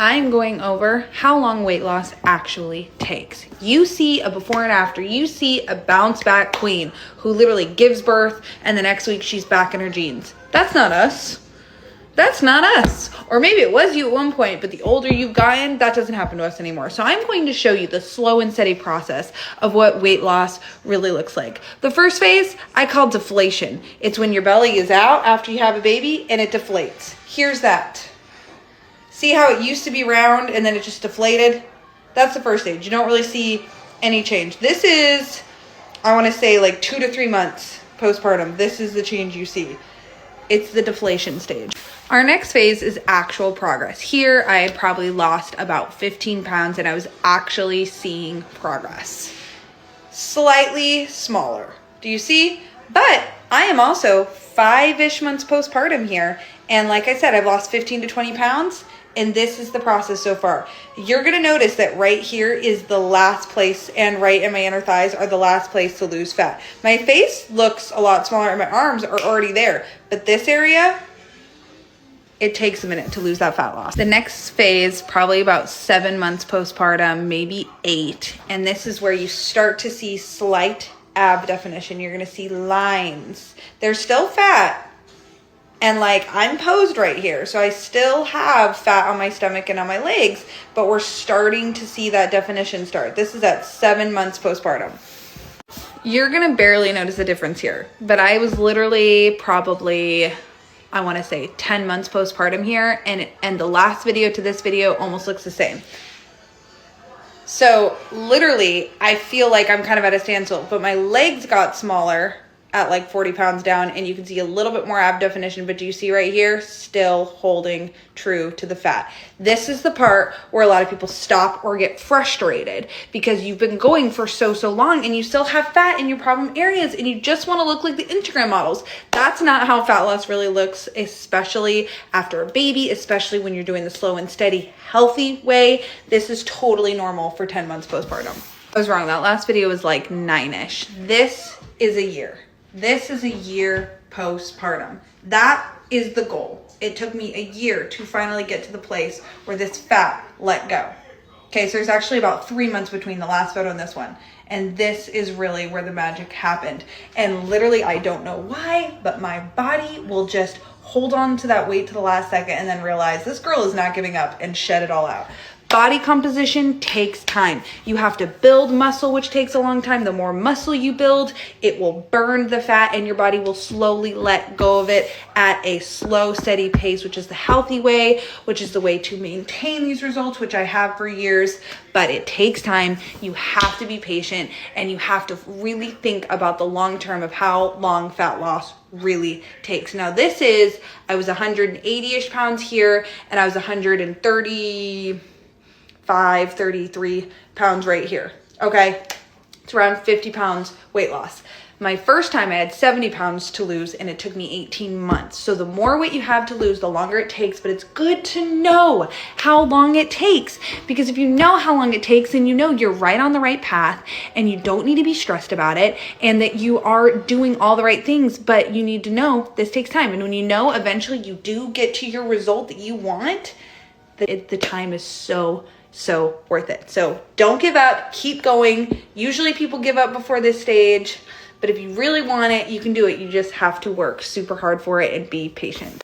I'm going over how long weight loss actually takes. You see a before and after. You see a bounce back queen who literally gives birth and the next week she's back in her jeans. That's not us. That's not us. Or maybe it was you at one point, but the older you've gotten, that doesn't happen to us anymore. So I'm going to show you the slow and steady process of what weight loss really looks like. The first phase I call deflation. It's when your belly is out after you have a baby and it deflates. Here's that. See how it used to be round and then it just deflated? That's the first stage. You don't really see any change. This is, I want to say, like 2 to 3 months postpartum. This is the change you see. It's the deflation stage. Our next phase is actual progress. Here, I had probably lost about 15 pounds and I was actually seeing progress. Slightly smaller. Do you see? But I am also 5-ish months postpartum here. And like I said, I've lost 15 to 20 pounds. And this is the process so far. You're going to notice that right here is the last place, and right in my inner thighs are the last place to lose fat. My face looks a lot smaller and my arms are already there. But this area, it takes a minute to lose that fat loss. The next phase, probably about 7 months postpartum, maybe 8. And this is where you start to see slight ab definition. You're going to see lines. They're still fat. And like I'm posed right here, so I still have fat on my stomach and on my legs, but we're starting to see that definition start. This is at 7 months postpartum. You're gonna barely notice a difference here, but I was literally probably, I wanna say 10 months postpartum here, and the last video to this video almost looks the same. So literally, I feel like I'm kind of at a standstill, but my legs got smaller at like 40 pounds down, and you can see a little bit more ab definition, but do you see right here, still holding true to the fat. This is the part where a lot of people stop or get frustrated because you've been going for so long and you still have fat in your problem areas and you just want to look like the Instagram models. That's not how fat loss really looks, especially after a baby, especially when you're doing the slow and steady, healthy way. This is totally normal for 10 months postpartum. I was wrong. That last video was like 9-ish. This is a year. This is a year postpartum. That is the goal. It took me a year to finally get to the place where this fat let go. Okay, so there's actually about 3 months between the last photo and this one. And this is really where the magic happened. And literally, I don't know why, but my body will just hold on to that weight to the last second and then realize this girl is not giving up and shed it all out. Body composition takes time. You have to build muscle, which takes a long time. The more muscle you build, it will burn the fat and your body will slowly let go of it at a slow, steady pace, which is the healthy way, which is the way to maintain these results, which I have for years, but it takes time. You have to be patient and you have to really think about the long term of how long fat loss really takes. Now this is, I was 180-ish pounds here and I was 33 pounds right here. Okay, it's around 50 pounds weight loss. My first time I had 70 pounds to lose and it took me 18 months. So the more weight you have to lose, the longer it takes, but it's good to know how long it takes, because if you know how long it takes, then you know you're right on the right path and you don't need to be stressed about it and that you are doing all the right things, but you need to know this takes time. And when you know eventually you do get to your result that you want, the time is so worth it. So don't give up, keep going. Usually people give up before this stage, but if you really want it, you can do it. You just have to work super hard for it and be patient.